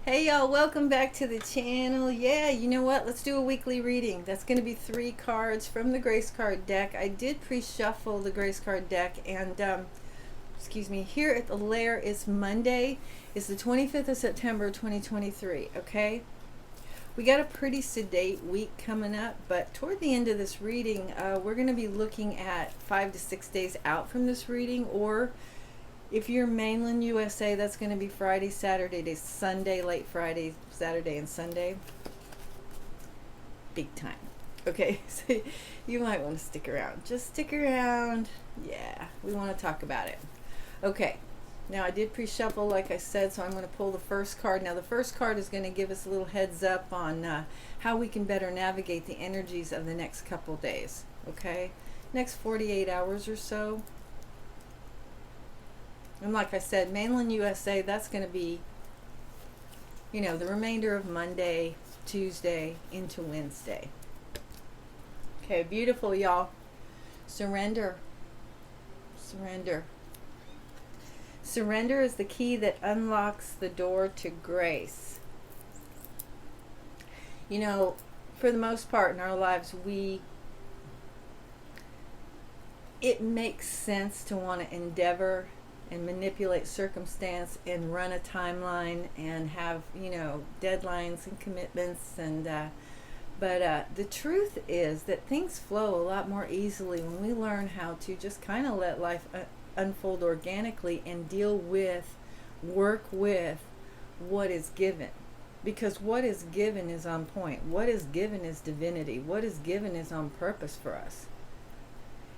Hey y'all, welcome back to the channel. Yeah, you know what? Let's do a weekly reading. That's going to be 3 cards from the Grace card deck. I did pre-shuffle the Grace card deck, and excuse me, here at the lair is Monday. It's the 25th of September 2023, okay? We got a pretty sedate week coming up, but toward the end of this reading, we're going to be looking at 5 to 6 days out from this reading, or if you're mainland USA, that's going to be Friday, Saturday to Sunday, late Friday, Saturday, and Sunday. Big time. Okay, so you might want to stick around. Just stick around. Yeah, we want to talk about it. Okay, now I did pre-shuffle, like I said, so I'm going to pull the first card. Now the first card is going to give us a little heads up on how we can better navigate the energies of the next couple days. Okay, next 48 hours or so. And like I said, mainland USA, that's going to be, you know, the remainder of Monday, Tuesday, into Wednesday. Okay, beautiful, y'all. Surrender. Surrender. Surrender is the key that unlocks the door to grace. You know, for the most part in our lives, it makes sense to want to endeavor and manipulate circumstance and run a timeline and have, you know, deadlines and commitments, and but the truth is that things flow a lot more easily when we learn how to just kind of let life unfold organically and work with what is given, because what is given is on point. What is given is divinity. What is given is on purpose for us.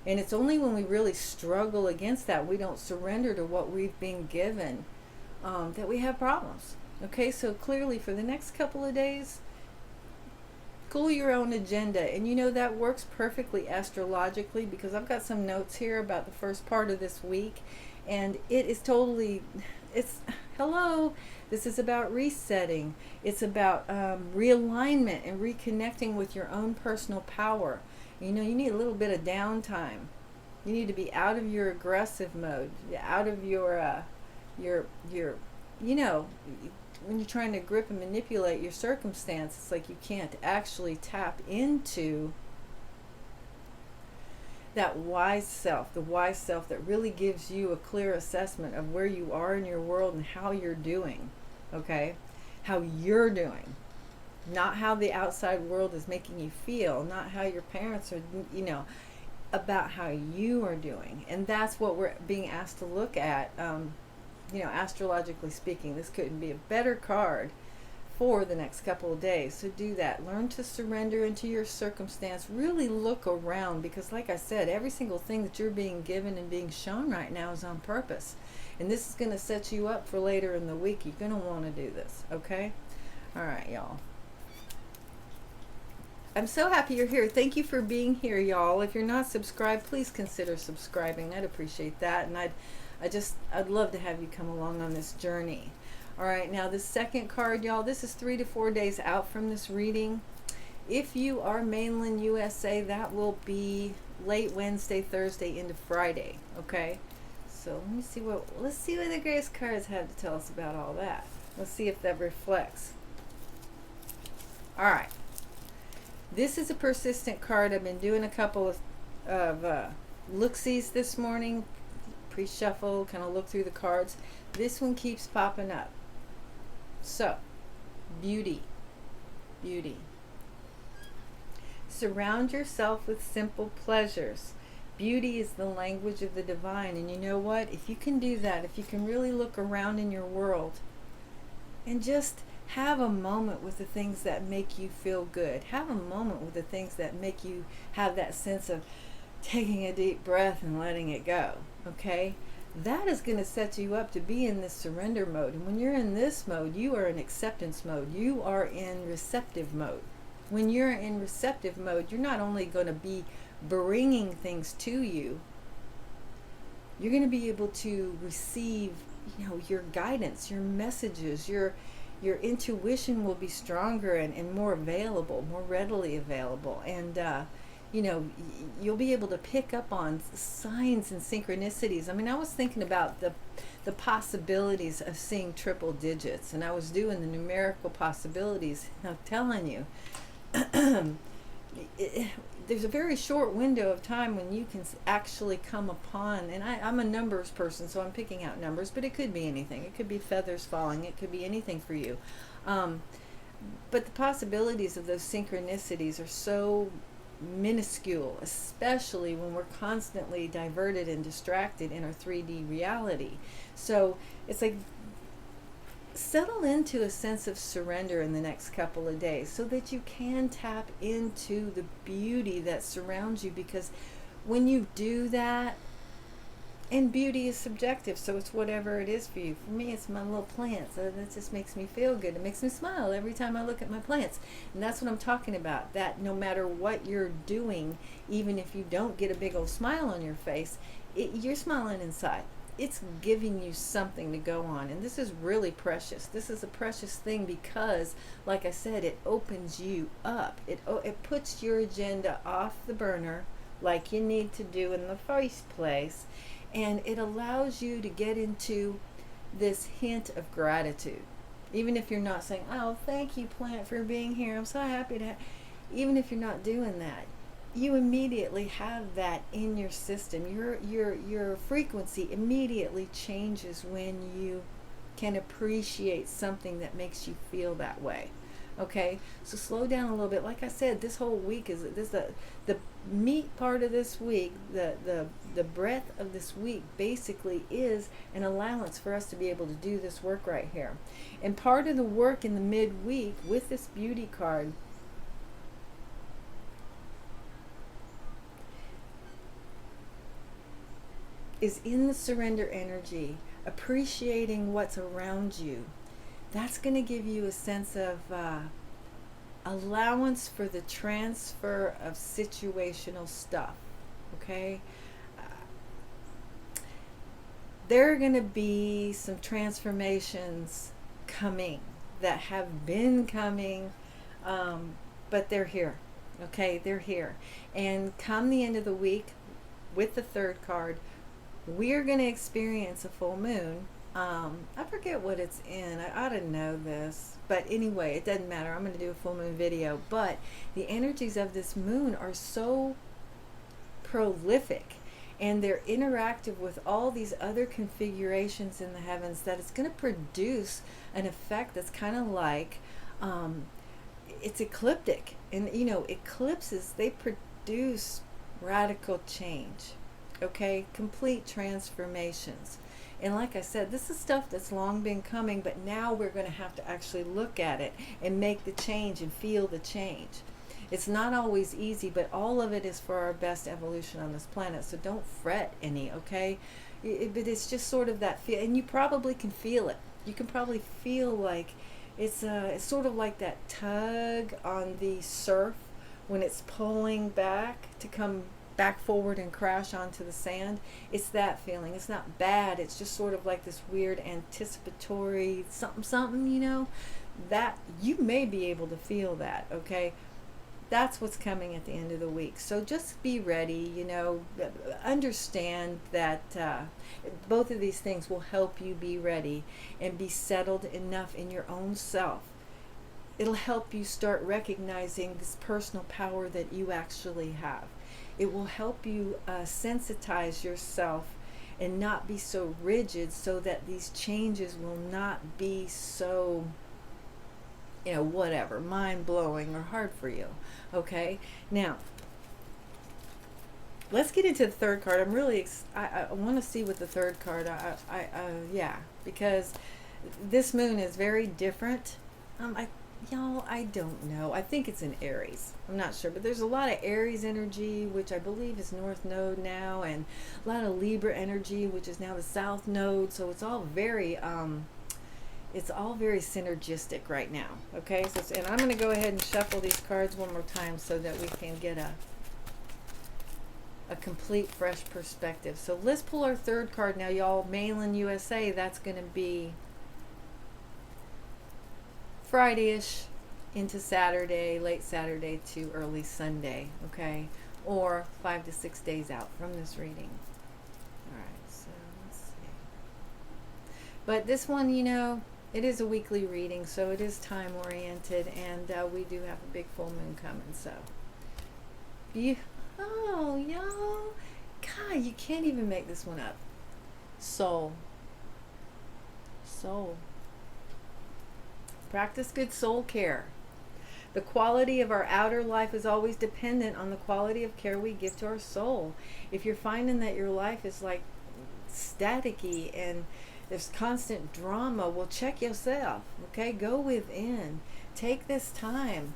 And it's only when we really struggle against that, we don't surrender to what we've been given, that we have problems. Okay, so clearly for the next couple of days, cool your own agenda. And you know that works perfectly astrologically, because I've got some notes here about the first part of this week. And it is totally, hello, this is about resetting. It's about realignment and reconnecting with your own personal power. You know, you need a little bit of downtime. You need to be out of your aggressive mode, out of your, you know, when you're trying to grip and manipulate your circumstance, it's like you can't actually tap into that wise self, the wise self that really gives you a clear assessment of where you are in your world and how you're doing, okay? How you're doing. Not how the outside world is making you feel, not how your parents are, you know, about how you are doing. And that's what we're being asked to look at, you know, astrologically speaking. This couldn't be a better card for the next couple of days. So do that. Learn to surrender into your circumstance. Really look around, because like I said, every single thing that you're being given and being shown right now is on purpose. And this is going to set you up for later in the week. You're going to want to do this, okay? All right, y'all. I'm so happy you're here. Thank you for being here, y'all. If you're not subscribed, please consider subscribing. I'd appreciate that. And I'd love to have you come along on this journey. All right, now the second card, y'all, this is 3 to 4 days out from this reading. If you are mainland USA, that will be late Wednesday, Thursday into Friday, okay? So let's see what the Grace cards have to tell us about all that. Let's see if that reflects. All right. This is a persistent card. I've been doing a couple of look-sees this morning, pre-shuffle, kind of look through the cards. This one keeps popping up. So, beauty. Beauty. Surround yourself with simple pleasures. Beauty is the language of the divine. And you know what? If you can do that, if you can really look around in your world and just have a moment with the things that make you feel good. Have a moment with the things that make you have that sense of taking a deep breath and letting it go. Okay? That is going to set you up to be in this surrender mode. And when you're in this mode, you are in acceptance mode. You are in receptive mode. When you're in receptive mode, you're not only going to be bringing things to you, you're going to be able to receive, you know, your guidance, your messages, your intuition will be stronger and more available, more readily available. And you'll be able to pick up on signs and synchronicities. I mean, I was thinking about the possibilities of seeing triple digits, and I was doing the numerical possibilities. I'm telling you, there's a very short window of time when you can actually come upon, and I'm a numbers person, so I'm picking out numbers, but it could be anything. It could be feathers falling. It could be anything for you. But the possibilities of those synchronicities are so minuscule, especially when we're constantly diverted and distracted in our 3D reality. So it's like, settle into a sense of surrender in the next couple of days so that you can tap into the beauty that surrounds you, because when you do that, and beauty is subjective, so it's whatever it is for you. For me, it's my little plants. That just makes me feel good. It makes me smile every time I look at my plants. And that's what I'm talking about, that no matter what you're doing, even if you don't get a big old smile on your face, you're smiling inside. It's giving you something to go on. And this is really precious. This is a precious thing because, like I said, it opens you up. It puts your agenda off the burner like you need to do in the first place. And it allows you to get into this hint of gratitude. Even if you're not saying, oh, thank you, plant, for being here. I'm so happy to even if you're not doing that, you immediately have that in your system. Your frequency immediately changes when you can appreciate something that makes you feel that way. Okay, so slow down a little bit. Like I said, this whole week is the meat part of this week. The breadth of this week basically is an allowance for us to be able to do this work right here. And part of the work in the midweek with this beauty card is in the surrender energy, appreciating what's around you. That's going to give you a sense of allowance for the transfer of situational stuff. Okay? There are going to be some transformations coming that have been coming, but they're here. Okay? They're here. And come the end of the week, with the third card, we're going to experience a full moon. I forget what it's in. I ought to know this. But anyway, it doesn't matter. I'm going to do a full moon video. But the energies of this moon are so prolific, and they're interactive with all these other configurations in the heavens, that it's going to produce an effect that's kind of like, it's ecliptic. And, eclipses, they produce radical change. Okay? Complete transformations. And like I said, this is stuff that's long been coming, but now we're going to have to actually look at it and make the change and feel the change. It's not always easy, but all of it is for our best evolution on this planet. So don't fret any, okay? But it's just sort of that feel, and you probably can feel it. You can probably feel like it's sort of like that tug on the surf when it's pulling back to come back forward and crash onto the sand. It's that feeling. It's not bad. It's just sort of like this weird anticipatory something, that you may be able to feel that, okay? That's what's coming at the end of the week. So just be ready, understand that both of these things will help you be ready and be settled enough in your own self. It'll help you start recognizing this personal power that you actually have. It will help you sensitize yourself and not be so rigid, so that these changes will not be so, whatever, mind-blowing or hard for you. Okay? Now, let's get into the third card. I'm really, I want to see what the third card, because this moon is very different. I don't know. I think it's in Aries. I'm not sure, but there's a lot of Aries energy, which I believe is North Node now, and a lot of Libra energy, which is now the South Node. So it's all very, synergistic right now. Okay, and I'm going to go ahead and shuffle these cards one more time so that we can get a complete fresh perspective. So let's pull our third card now, y'all. Mainland USA. That's going to be Friday-ish into Saturday, late Saturday to early Sunday. Okay, or 5 to 6 days out from this reading. All right, so let's see. But this one, it is a weekly reading, so it is time oriented, and we do have a big full moon coming. So, oh, y'all, God, you can't even make this one up. Soul. Practice good soul care. The quality of our outer life is always dependent on the quality of care we give to our soul. If you're finding that your life is like staticky and there's constant drama, well, check yourself, okay? Go within. Take this time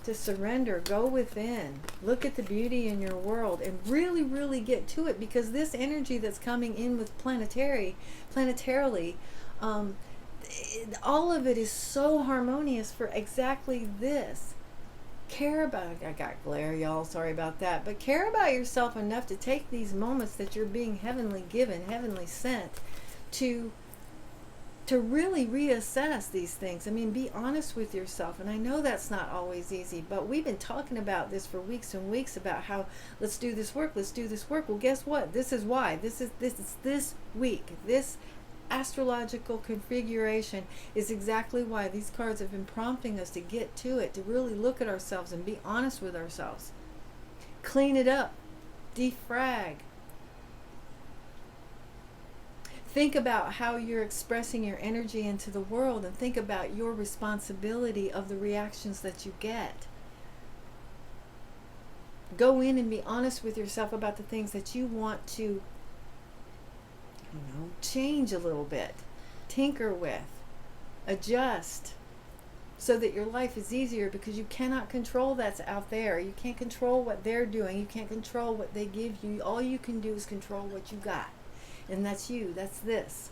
to surrender. Go within. Look at the beauty in your world and really, really get to it, because this energy that's coming in with planetarily, all of it is so harmonious for exactly this. Care about, I got glare, y'all, sorry about that, but care about yourself enough to take these moments that you're being heavenly given, heavenly sent, to really reassess these things. I mean, be honest with yourself. And I know that's not always easy, but we've been talking about this for weeks and weeks about how let's do this work. Well, guess what? This is why. This week. This astrological configuration is exactly why these cards have been prompting us to get to it, to really look at ourselves and be honest with ourselves. Clean it up. Defrag. Think about how you're expressing your energy into the world, and think about your responsibility of the reactions that you get. Go in and be honest with yourself about the things that you want to change a little bit, tinker with, adjust, so that your life is easier, because you cannot control that's out there. You can't control what they're doing. You can't control what they give you. All you can do is control what you got. And that's you. That's this.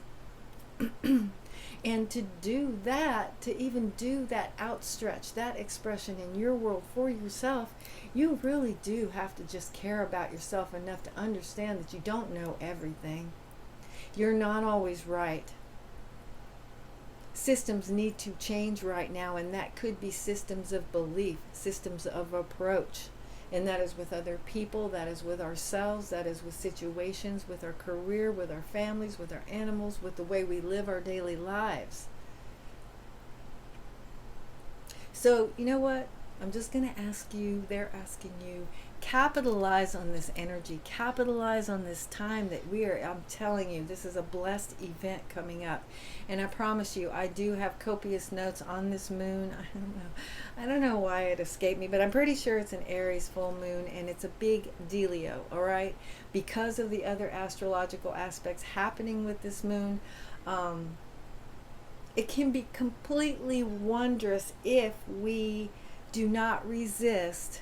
And to do that, to even do that outstretch, that expression in your world for yourself, you really do have to just care about yourself enough to understand that you don't know everything. You're not always right. Systems need to change right now, and that could be systems of belief, systems of approach. And that is with other people, that is with ourselves, that is with situations, with our career, with our families, with our animals, with the way we live our daily lives. So, you know what? I'm just going to ask you, they're asking you, capitalize on this energy, capitalize on this time that I'm telling you, this is a blessed event coming up. And I promise you, I do have copious notes on this moon. I don't know why it escaped me, but I'm pretty sure it's an Aries full moon, and it's a big dealio, all right? Because of the other astrological aspects happening with this moon, it can be completely wondrous if we do not resist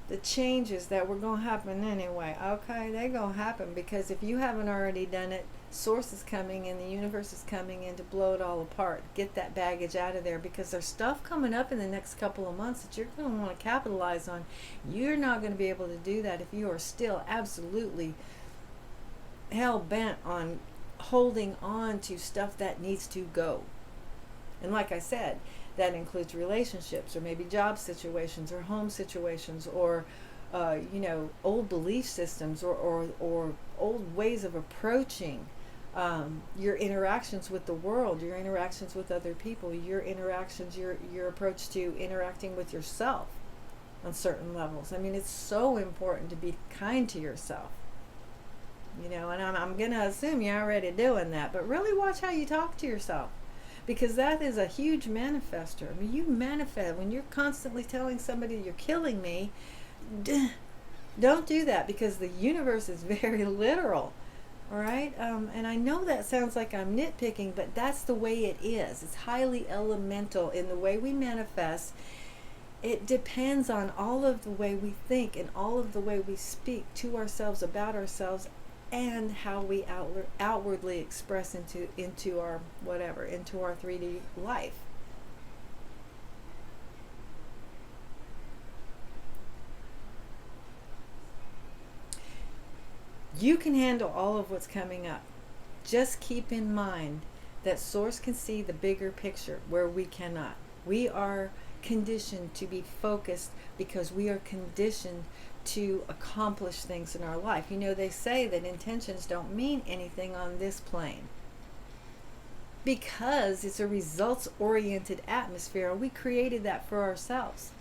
the changes that were going to happen anyway. Okay, they're going to happen, because if you haven't already done it, Source is coming and the universe is coming in to blow it all apart. Get that baggage out of there, because there's stuff coming up in the next couple of months that you're going to want to capitalize on. You're not going to be able to do that if you are still absolutely hell-bent on holding on to stuff that needs to go. And like I said, that includes relationships, or maybe job situations, or home situations, or old belief systems, or old ways of approaching your interactions with the world, your interactions with other people, your interactions, your approach to interacting with yourself on certain levels. I mean, it's so important to be kind to yourself. And I'm going to assume you're already doing that, but really watch how you talk to yourself. Because that is a huge manifester. I mean, you manifest when you're constantly telling somebody you're killing me. Don't do that, because the universe is very literal. All right? And I know that sounds like I'm nitpicking, but that's the way it is. It's highly elemental in the way we manifest. It depends on all of the way we think and all of the way we speak to ourselves, about ourselves, and how we outwardly express into our whatever, into our 3D life. You can handle all of what's coming up. Just keep in mind that Source can see the bigger picture where we cannot. We are conditioned to be focused because we are conditioned to accomplish things in our life. You know, they say that intentions don't mean anything on this plane because it's a results-oriented atmosphere, and we created that for ourselves.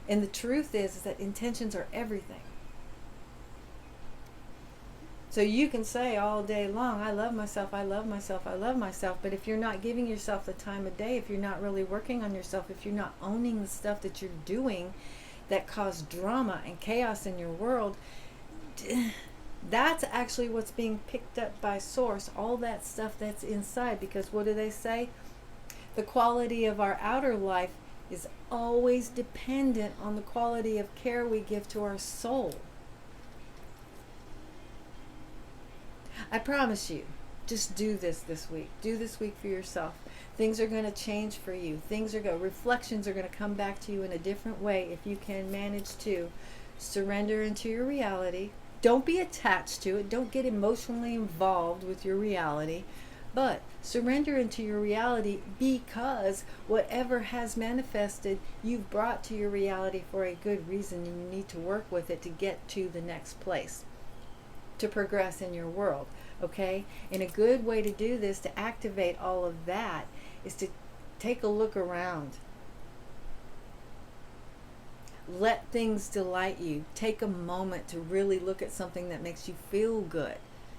And the truth is that intentions are everything. So you can say all day long, I love myself, I love myself, I love myself. But if you're not giving yourself the time of day, if you're not really working on yourself, if you're not owning the stuff that you're doing that cause drama and chaos in your world, that's actually what's being picked up by source, all that stuff that's inside. Because what do they say? The quality of our outer life is always dependent on the quality of care we give to our soul. I promise you, just do this week. Do this week for yourself. Things are going to change for you. Reflections are going to come back to you in a different way if you can manage to surrender into your reality. Don't be attached to it. Don't get emotionally involved with your reality. But surrender into your reality, because whatever has manifested, you've brought to your reality for a good reason, and you need to work with it to get to the next place, to progress in your world. Okay? And a good way to do this, to activate all of that, is to take a look around. Let things delight you. Take a moment to really look at something that makes you feel good.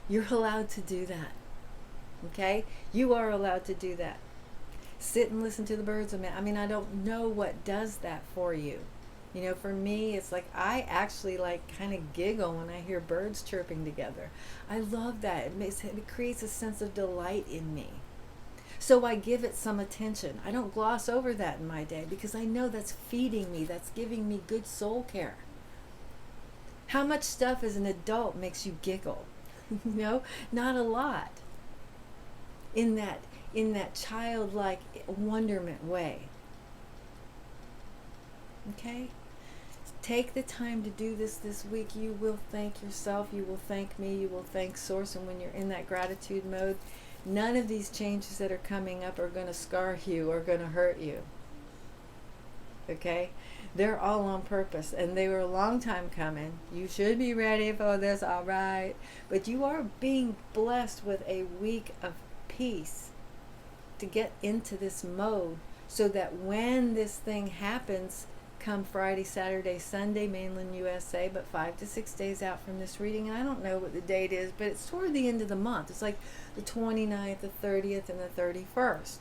You're allowed to do that. Okay? You are allowed to do that. Sit and listen to the birds. I mean, I don't know what does that for you. You know, for me, it's like I actually kind of giggle when I hear birds chirping together. I love that. It creates a sense of delight in me. So I give it some attention. I don't gloss over that in my day, because I know that's feeding me. That's giving me good soul care. How much stuff as an adult makes you giggle? No, not a lot. In that childlike wonderment way. Okay? Take the time to do this week. You will thank yourself. You will thank me. You will thank Source. And when you're in that gratitude mode, none of these changes that are coming up are going to scar you or going to hurt you. Okay? They're all on purpose, and they were a long time coming. You should be ready for this, all right? But you are being blessed with a week of peace to get into this mode, so that when this thing happens, come Friday, Saturday, Sunday, mainland USA, but 5 to 6 days out from this reading, and I don't know what the date is, but it's toward the end of the month. It's like the 29th, the 30th, and the 31st.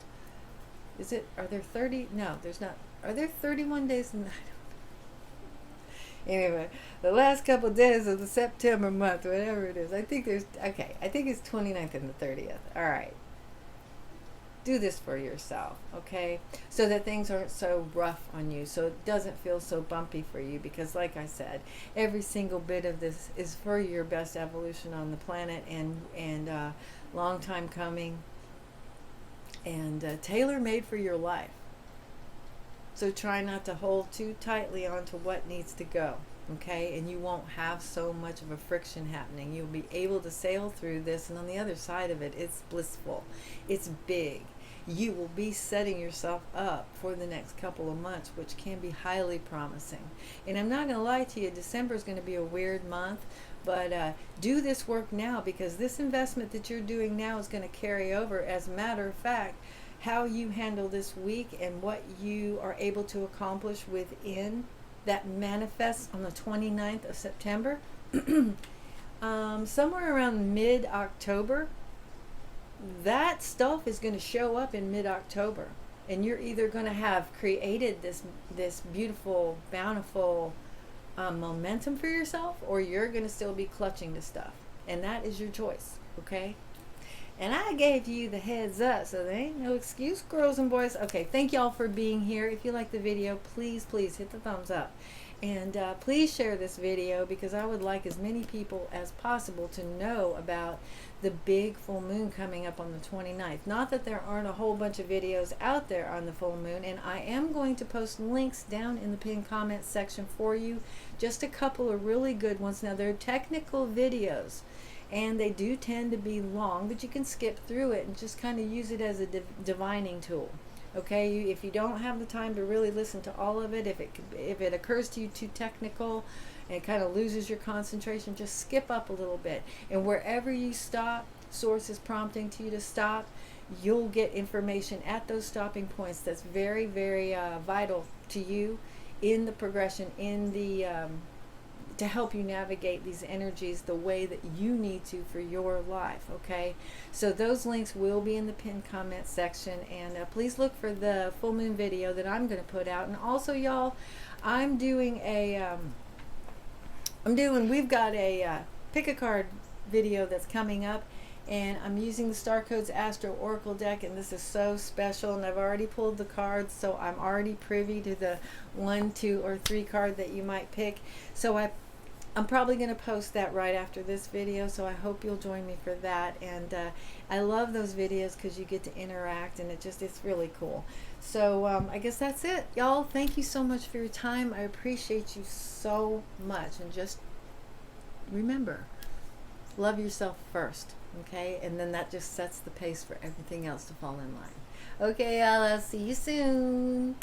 Is it? Are there 30? No, there's not. Are there 31 days in the... Anyway, the last couple of days of the September month, whatever it is. I think it's 29th and the 30th. All right. Do this for yourself, okay? So that things aren't so rough on you, so it doesn't feel so bumpy for you, because like I said, every single bit of this is for your best evolution on the planet, and long time coming, and tailor-made for your life. So try not to hold too tightly onto what needs to go, okay? And you won't have so much of a friction happening. You'll be able to sail through this, and on the other side of it, it's blissful. It's big. You will be setting yourself up for the next couple of months, which can be highly promising. And I'm not going to lie to you, December is going to be a weird month, but do this work now, because this investment that you're doing now is going to carry over. As a matter of fact, how you handle this week and what you are able to accomplish within that manifests on the 29th of September, somewhere around mid-October, that stuff is going to show up in mid-October, and you're either going to have created this beautiful, bountiful momentum for yourself, or you're going to still be clutching to stuff, and that is your choice. Okay? And I gave you the heads up, so there ain't no excuse, girls and boys. Okay, thank y'all for being here. If you like the video, please hit the thumbs up. And please share this video, because I would like as many people as possible to know about the big full moon coming up on the 29th. Not that there aren't a whole bunch of videos out there on the full moon, and I am going to post links down in the pinned comments section for you. Just a couple of really good ones. Now, they're technical videos, and they do tend to be long, but you can skip through it and just kind of use it as a divining tool. Okay, if you don't have the time to really listen to all of it, if it occurs to you too technical and it kind of loses your concentration, just skip up a little bit. And wherever you stop, source is prompting to you to stop, you'll get information at those stopping points that's very, very vital to you in the progression, in the to help you navigate these energies the way that you need to for your life. Okay, so those links will be in the pinned comment section, and please look for the full moon video that I'm going to put out. And also, y'all, I'm doing a we've got a pick a card video that's coming up, and I'm using the Star Codes Astro Oracle deck, and this is so special, and I've already pulled the cards, so I'm already privy to the 1, 2, or 3 card that you might pick. So I'm probably going to post that right after this video, so I hope you'll join me for that. And I love those videos because you get to interact, and it's really cool. So I guess that's it, y'all. Thank you so much for your time. I appreciate you so much, and just remember, love yourself first, okay? And then that just sets the pace for everything else to fall in line. Okay, y'all, I'll see you soon.